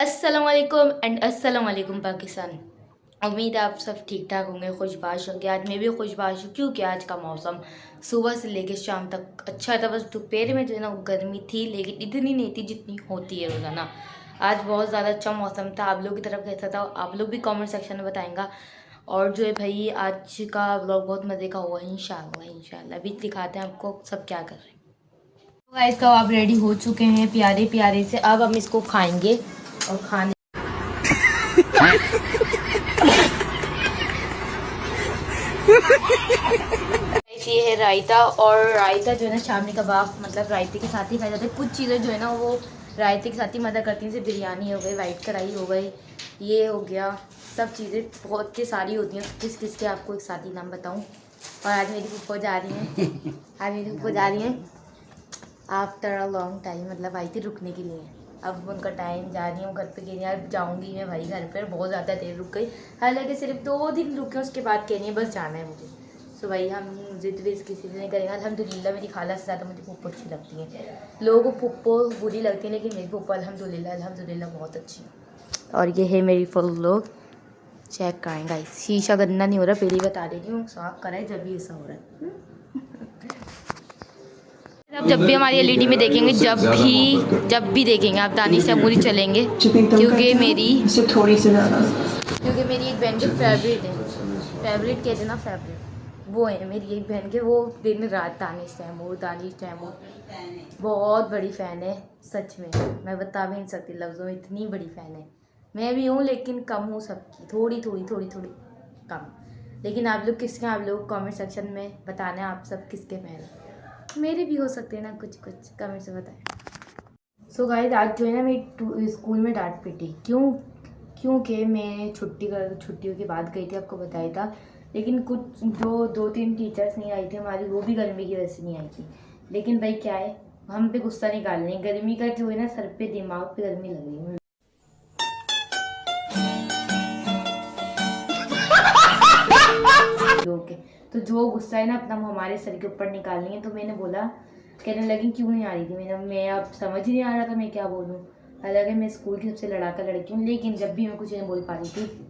अस्सलाम वालेकुम एंड अस्सलाम वालेकुम पाकिस्तान। उम्मीद है आप सब ठीक ठाक होंगे, खुशबाश होंगे। आज मैं भी खुशबाश हूँ क्योंकि आज का मौसम सुबह से लेकर शाम तक अच्छा था। बस दोपहर में जो है ना वो गर्मी थी, लेकिन इतनी नहीं थी जितनी होती है रोज़ाना। आज बहुत ज़्यादा अच्छा मौसम था। आप लोग की तरफ कैसा था आप लोग भी कमेंट सेक्शन में बताएंगा। और जो है भाई आज का व्लॉग बहुत मज़े का हुआ इंशाल्लाह। इंशाल्लाह अभी दिखाते हैं आपको सब क्या कर रहे हैं। तो गाइस का आप रेडी हो चुके हैं प्यारे प्यारे से। अब हम इसको खाएंगे और खाने ये है रायता। और रायता जो है ना शामी कबाब मतलब रायते के साथ ही खाया जाता है। कुछ चीज़ें जो है ना वो रायते के साथ ही मदद करती हैं, जैसे बिरयानी हो गई, वाइट कढ़ाई हो गई, ये हो गया। सब चीज़ें बहुत की सारी होती हैं, किस किस के आपको एक साथ ही नाम बताऊं। और आज मेरी फूफो जा रही हैं आज मेरी फूफो जा रही हैं आफ्टर अ लॉन्ग टाइम, मतलब आई थी रुकने के लिए। अब उनका टाइम जा रही हूँ घर पे, कह रही यार जाऊँगी मैं भाई घर पर, बहुत ज़्यादा देर रुक गई। हालांकि सिर्फ 2 दिन रुके, उसके बाद कह रही है बस जाना है मुझे। सो भाई हम जिद भी किसी से नहीं करेंगे। अल्हम्दुलिल्लाह मेरी खाला से ज़्यादा मुझे पुप्पो अच्छी लगती है। लोगों को पुप्पो बुरी लगती है, लेकिन मेरी पुप्पो अल्हम्दुलिल्लाह अल्हम्दुलिल्लाह बहुत अच्छी है। और ये है मेरी फुल लोग चेक कराएंगे। शीशा गंदा नहीं हो रहा, पहले बता दे रही हूँ, साफ कराए जब भी ऐसा हो रहा है। अब जब भी हमारी एलईडी में देखेंगे, जब भी देखेंगे आप दानिश से पूरी चलेंगे, क्योंकि मेरी एक बहन के फेवरेट है। फेवरेट कहते ना, फेवरेट वो है मेरी एक बहन के। वो दिन रात दानिश तैमूर बहुत बड़ी फ़ैन है। सच में मैं बता भी नहीं सकती लफ्ज़ों में, इतनी बड़ी फ़ैन है। मैं भी हूँ लेकिन कम हूँ सबकी, थोड़ी थोड़ी थोड़ी थोड़ी कम। लेकिन आप लोग किसके, आप लोग कमेंट सेक्शन में बताना आप सब किसके फ़ैन हैं। मेरे भी हो सकते हैं ना कुछ कुछ, कमेंट से बताएं। सो गाइस आज जो है ना मेरी स्कूल में डांट पिटी। क्योंकि मैं छुट्टियों के बाद गई थी, आपको बताया था। लेकिन कुछ जो 2-3 टीचर्स नहीं आई थी हमारी, वो भी गर्मी की वजह से नहीं आई थी। लेकिन भाई क्या है, हम पे गुस्सा निकाल रहे हैं। गर्मी का जो है ना सर पे दिमाग पे गर्मी लग रही है लोग के। तो जो गुस्सा है ना अपना वो हमारे सर के ऊपर निकालनी है। तो मैंने बोला, कहने लगी क्यों नहीं आ रही थी। मैं अब समझ ही नहीं आ रहा था मैं क्या बोलूँ। हालांकि मैं स्कूल की सबसे लड़ाका लड़की हूँ, लेकिन जब भी मैं कुछ नहीं बोल पा रही थी,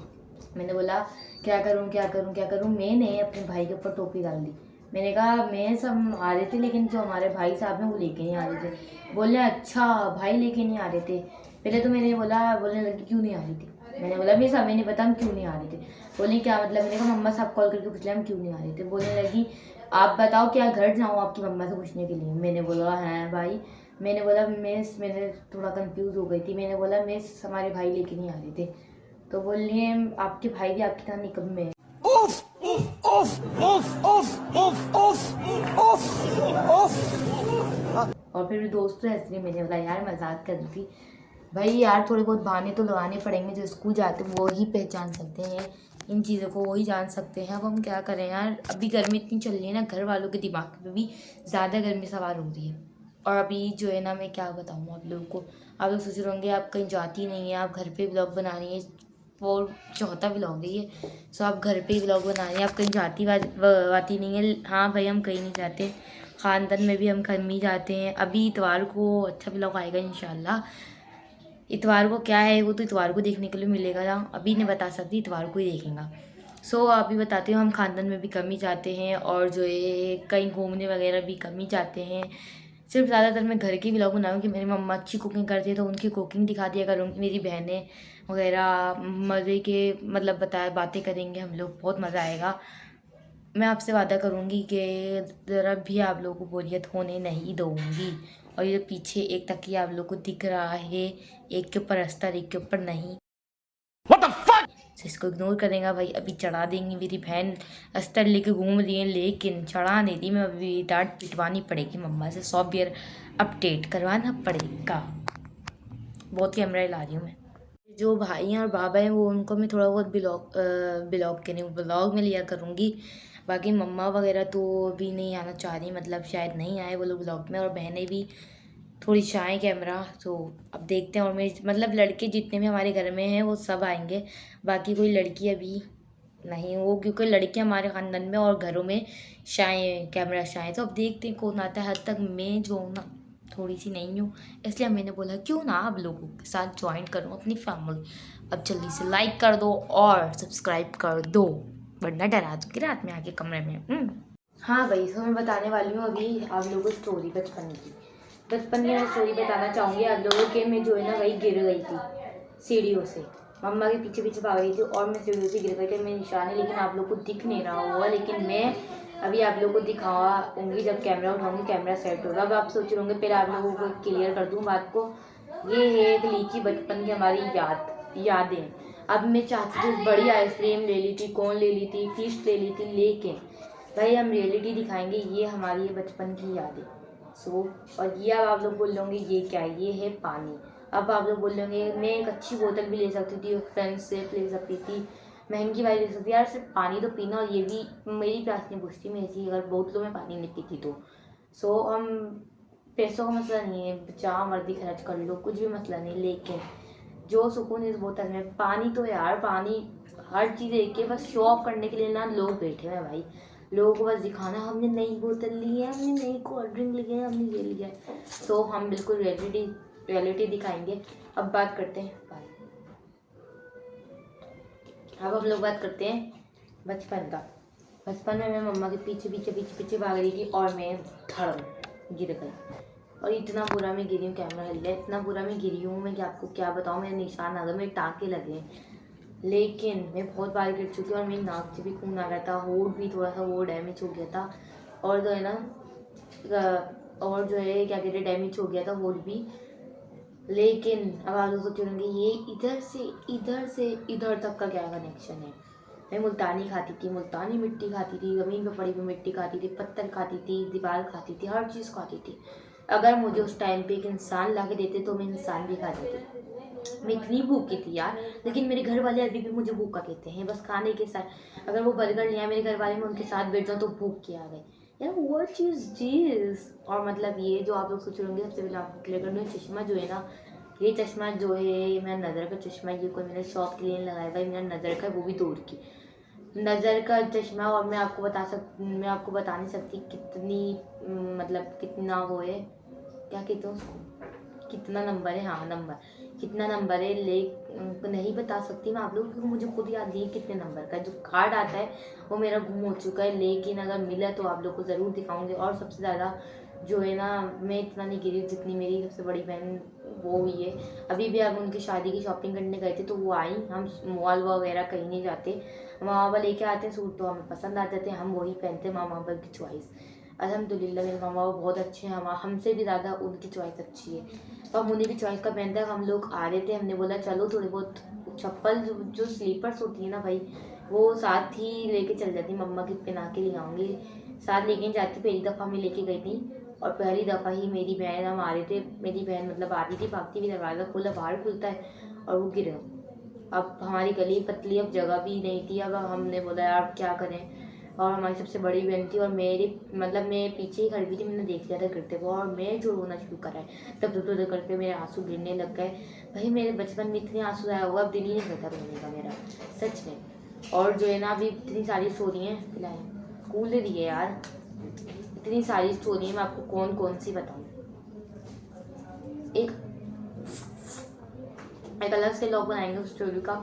मैंने बोला क्या करूँ क्या करूँ क्या करूँ। मैंने अपने भाई के ऊपर टोपी डाल दी। मैंने कहा मैं सब आ रहे थे, लेकिन जो हमारे भाई साहब हैं वो लेके नहीं आ रहे थे। बोले अच्छा भाई लेके नहीं आ रहे थे। पहले तो मैंने बोला, बोलने लगी क्यों नहीं आ रही थी। मैंने बोला मैं समय नहीं पता हम क्यों नहीं आ रहे थे। बोली क्या मतलब। मैंने कहा मम्मा साहब कॉल करके पूछ लिया हम क्यों नहीं आ रहे थे। बोलने लगी आप बताओ क्या घर जाऊँ आपकी मम्मा से पूछने के लिए। मैंने बोला हैं भाई। मैंने बोला मैंने थोड़ा कंफ्यूज हो गई थी। मैंने बोला हमारे भाई लेके नहीं आ रहे थे। तो बोलिए आपके भाई भी आपकी तरह निकम्मे हैं। और फिर भी दोस्त तो हंस रही, मैंने बोला यार मजाक कर रही थी। भाई यार थोड़े बहुत बहाने तो लगाने पड़ेंगे। जो स्कूल जाते हैं वो ही पहचान सकते हैं इन चीज़ों को, वो ही जान सकते हैं। अब हम क्या करें यार, अभी गर्मी इतनी चल रही है ना, घर वालों के दिमाग पे भी ज़्यादा गर्मी सवार हो रही है। और अभी जो है ना मैं क्या बताऊँ आप लोगों को, आप लोग सोच रहे होंगे आप कहीं जाती नहीं है, आप घर पे व्लॉग बना रही हैं। वो चौथा व्लॉग है ये। सो आप घर पे ही व्लॉग बना रही हैं, आप कहीं जाती वाती नहीं है। हाँ भाई हम कहीं नहीं जाते, ख़ानदान में भी हम कम ही जाते हैं। अभी इतवार को अच्छा व्लॉग आएगा इंशाल्लाह। इतवार को क्या है वो तो इतवार को देखने के लिए मिलेगा ना, अभी नहीं बता सकती, इतवार को ही देखेगा। सो अभी बताती हूँ, हम खानदान में भी कम ही जाते हैं और जो है कहीं घूमने वगैरह भी कम ही जाते हैं। सिर्फ ज़्यादातर मैं घर की व्लॉग बनाऊँ कि मेरी मम्मा अच्छी कुकिंग करती है तो उनकी कुकिंग दिखा दिया करूँगी। मेरी बहनें वगैरह मज़े के मतलब बताए बातें करेंगे हम लोग, बहुत मज़ा आएगा। मैं आपसे वादा करूँगी कि ज़रा भी आप लोगों को बोरियत होने नहीं दूँगी। और ये जो पीछे एक तकिया आप लोग को दिख रहा है, एक के ऊपर अस्तर एक के ऊपर नहीं, तो इसको इग्नोर करेगा भाई। अभी चढ़ा देंगी, मेरी बहन अस्तर लेके घूम रही है लेकिन चढ़ा नहीं दी। मैं अभी डांट पिटवानी पड़ेगी मम्मा से, सॉफ्टवेयर अपडेट करवाना पड़ेगा। बहुत कैमरा ला रही हूँ मैं। जो भाई हैं और बाबा हैं वो उनको मैं थोड़ा बहुत ब्लॉग के नहीं ब्लॉग में लिया करूँगी। बाकी मम्मा वगैरह तो अभी नहीं आना चाह रही, मतलब शायद नहीं आए वो लोग ब्लॉग में। और बहनें भी थोड़ी शाय कैमरा, तो अब देखते हैं। और मेरे मतलब लड़के जितने भी हमारे घर में हैं वो सब आएंगे, बाकी कोई लड़की अभी नहीं वो, क्योंकि लड़कियां हमारे ख़ानदान में और घरों में शाय कैमरा शाय। तो अब देखते हैं कौन आता है। हद तक मैं जो हूँ ना थोड़ी सी नई हूँ, इसलिए मैंने बोला क्यों ना आप लोगों के साथ ज्वाइन करूँ अपनी फैमिली। अब जल्दी से लाइक कर दो और सब्सक्राइब कर दो, वरना डरा दूँगी रात में आके कमरे में। हाँ भाई, तो मैं बताने वाली हूँ अभी आप लोगों को स्टोरी बचपन की। बचपन की मैं स्टोरी बताना चाहूँगी आप लोगों के। मैं जो है ना वही गिर गई थी सीढ़ियों से, मम्मा के पीछे पीछे भाग रही थी और मैं सीढ़ियों से गिर गई थी। मेरे निशान है लेकिन आप लोग को दिख नहीं रहा होगा, लेकिन मैं अभी आप लोग को दिखाऊंगी जब कैमरा उठाऊंगी, कैमरा सेट होगा। अब आप सोच रहे होंगे, पहले आप लोगों को क्लियर कर दूँ बात को। ये है एक लीची बचपन की हमारी यादें। अब मैं चाहती थी बड़ी आइसक्रीम ले ली थी, कौन ले ली थी, फिश ले ली थी, लेकिन भाई हम रियलिटी दिखाएंगे। ये हमारी ये बचपन की यादें। और ये अब आप लोग बोल लोगे ये क्या है, ये है पानी। अब आप लोग बोल लोगे मैं एक अच्छी बोतल भी ले सकती थी, फ्रेंड्स से ले सकती थी, महंगी वाली ले सकती थी, यार सिर्फ पानी तो पीना, और ये भी मेरी प्यास नहीं बुझती मैं ऐसी अगर बोतलों में पानी नहीं पीती तो। हम पैसों का मसला नहीं है, जहाँ मर्जी खर्च कर लो, कुछ भी मसला नहीं, लेकिन जो सुकून इस बोतल में पानी, तो यार पानी हर चीज़ एक के बस शो ऑफ करने के लिए ना लोग बैठे हुए हैं भाई। लोगों को बस दिखाना हमने नई बोतल ली है, हमने नई कोल्ड ड्रिंक ली है, हमने ये लिया है। हम बिल्कुल रियलिटी दिखाएंगे। अब बात करते हैं अब हम लोग बात करते हैं बचपन का। बचपन में मैं मम्मा के पीछे पीछे पीछे पीछे भाग रही थी और मैं धड़म गिर गई, और इतना बुरा मैं गिरी हूँ, कैमरा हिल गया, इतना बुरा मैं गिरी हूँ, मैं आपको क्या बताऊँ। मेरे निशान आ गए, मेरे टाँके लगे, लेकिन मैं बहुत बार गिर चुकी हूँ और मेरी नाक से भी खून आ रहा था, होठ भी थोड़ा सा वो डैमेज हो गया था, और जो है ना और जो है क्या कहते हैं डैमेज हो गया था होठ भी। लेकिन अब आप लोग सोच रहे ये इधर से इधर तक का क्या कनेक्शन है। मैं मुल्तानी खाती थी, मुल्तानी मिट्टी खाती थी, ज़मीन पर पड़ी हुई मिट्टी खाती थी, पत्थर खाती थी, दीवार खाती थी, हर चीज़ खाती थी। अगर मुझे उस टाइम पे एक इंसान ला के देते तो मैं इंसान भी खाती थी। मैं इतनी भूखी थी यार, लेकिन मेरे घर वाले अभी भी मुझे भूखा कहते हैं, बस खाने के साथ। अगर वो बर्गर ले आए मेरे घर वाले, में उनके साथ बैठ जाऊँ तो भूख के आ गए यार, वो चीज़। और मतलब ये जो आप लोग सोच रहे होंगे, सबसे पहले आपको क्लियर करना है, चश्मा जो है ना, ये चश्मा जो है ये मेरा नज़र का चश्मा है, ये कोई मैंने शौक के लिए लगाया हुआ है, मेरा नज़र का है, वो भी दूर की नज़र का चश्मा। और मैं आपको बता नहीं सकती कितनी मतलब कितना वो है, क्या कहते हैं उसको, कितना नंबर है, हाँ नंबर, कितना नंबर है, ले नहीं बता सकती मैं आप लोग, क्योंकि मुझे खुद याद नहीं है कितने नंबर का। जो कार्ड आता है वो मेरा गुम हो चुका है, लेकिन अगर मिला तो आप लोग को ज़रूर दिखाऊंगी। और सबसे ज़्यादा जो है ना, मैं इतना नहीं गिरी जितनी मेरी सबसे बड़ी बहन वो हुई है। अभी भी अब उनकी शादी की शॉपिंग करने गए थे तो वो आई, हम मॉल वगैरह कहीं नहीं जाते, मामा बाबा लेके आते हैं सूट तो हमें पसंद आ जाते हैं, हम वही पहनते हैं, मामा बाबा की चॉइस। अल्हम्दुलिल्लाह मेरे मामा बाबा बहुत अच्छे हैं, हमसे भी ज़्यादा उनकी चॉइस अच्छी है, तो हम उन्हीं की चॉइस का पहनते हैं। हम लोग आ रहे थे, हमने बोला चलो थोड़ी बहुत चप्पल जो स्लीपर्स होती है ना भाई, वो साथ ही लेके चल जाती, मम्मा की पहना के ले आऊँगी, साथ लेके जाती। पहली दफ़ा मैं लेके गई थी और पहली दफ़ा ही मेरी बहन, हम आ रहे थे, मेरी बहन मतलब आ रही थी भागती हुई, दरवाज़ा खोला, बाहर खुलता है और वो गिरे। अब हमारी गली पतली, अब जगह भी नहीं थी, अब हमने बोला यार क्या करें। और हमारी सबसे बड़ी बहन थी और मेरी मतलब मैं पीछे ही खड़ी थी, मैंने देख लिया था गिरते हुए और मैं जो रोना शुरू करा है, तब दो करके मेरे आंसू गिरने लग गए। भाई मेरे बचपन में इतने आंसू आया हुआ, अब दिल ही नहीं करता रोने का मेरा, सच में। और जो है ना अभी इतनी सारी स्टोरी हैं, फिलहाल स्कूल रही है यार, इतनी सारी स्टोरी है, मैं आपको कौन कौन सी बताऊँ। एक अलग से व्लॉग बनाएंगे उस स्टोरी का,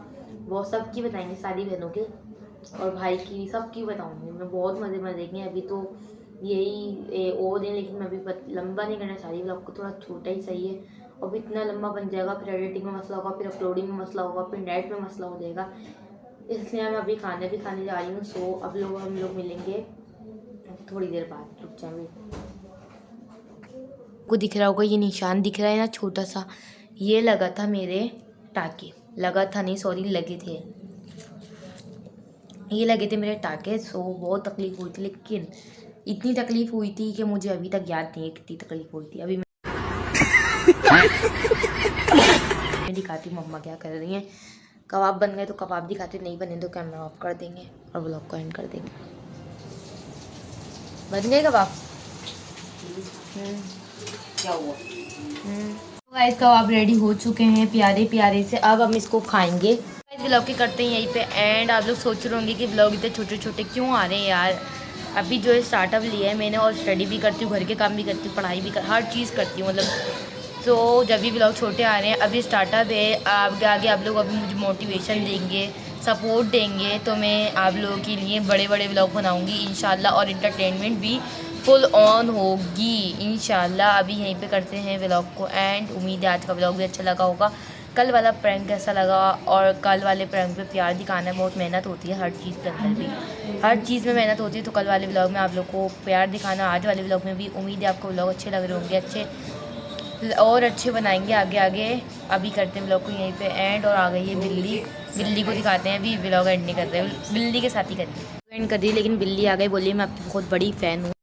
वो सबकी बताएंगे, सारी बहनों के और भाई की, सबकी बताऊंगी मैं, बहुत मज़े देंगे। अभी तो यही और दिन, लेकिन मैं अभी लंबा नहीं करना चाह रही व्लॉग को, थोड़ा छोटा ही सही है। और भी इतना लंबा बन जाएगा, फिर एडिटिंग में मसला होगा, फिर अपलोडिंग में मसला होगा, फिर नेट में मसला हो जाएगा, इसलिए मैं अभी खाने जा रही हूँ। अब हम लोग मिलेंगे थोड़ी देर बाद, रुक जाएंगे। को दिख रहा होगा ये निशान दिख रहा है ना छोटा सा, ये लगा था मेरे टाके, लगा था नहीं सॉरी, लगे थे, ये लगे थे मेरे टाके। बहुत तकलीफ़ हुई थी, लेकिन इतनी तकलीफ़ हुई थी कि मुझे अभी तक याद नहीं है कितनी तकलीफ़ हुई थी। अभी मैं दिखाती हूँ मम्मा क्या कर रही हैं। कबाब बन गए तो कबाब दिखाते, नहीं बने तो कैमरा ऑफ कर देंगे और व्लॉग को एंड कर देंगे। बन गए कबाब, क्या हुआ। गाइस कबाब रेडी हो चुके हैं प्यारे प्यारे से, अब हम इसको खाएंगे। ब्लॉग के करते हैं यहीं पे एंड। आप लोग सोच रहे होंगे कि ब्लॉग इतने छोटे छोटे क्यों आ रहे हैं यार, अभी जो है स्टार्टअप लिया है मैंने और स्टडी भी करती हूँ, घर के काम भी करती हूँ, पढ़ाई भी हर चीज़ करती हूँ मतलब। तो जब भी व्लॉग छोटे आ रहे हैं, अभी स्टार्टअप है, आगे आगे आप लोग अभी मुझे मोटिवेशन देंगे, सपोर्ट देंगे तो मैं आप लोगों के लिए बड़े बड़े व्लॉग बनाऊँगी इंशाल्लाह, और इंटरटेनमेंट भी फुल ऑन होगी इंशाल्लाह। अभी यहीं पे करते हैं व्लॉग को एंड। उम्मीद है आज का व्लॉग भी अच्छा लगा होगा। कल वाला प्रैंक कैसा लगा, और कल वाले प्रैंक पे प्यार दिखाना है, बहुत मेहनत होती है हर चीज़ के अंदर भी, हर चीज़ में मेहनत होती है। तो कल वाले व्लॉग में आप लोग को प्यार दिखाना, आज वाले व्लॉग में भी। उम्मीद है आपको व्लॉग अच्छे लग रहे होंगे, अच्छे और अच्छे बनाएंगे आगे आगे। अभी करते हैं व्लॉग को यहीं पे एंड। और आ गई है बिल्ली, बिल्ली को दिखाते हैं। अभी व्लॉग एंड नहीं कर रहे, बिल्ली के साथ ही करेंगे, एंड कर दी, लेकिन बिल्ली आ गई, बोलिए मैं आपकी बहुत बड़ी फ़ैन हूँ।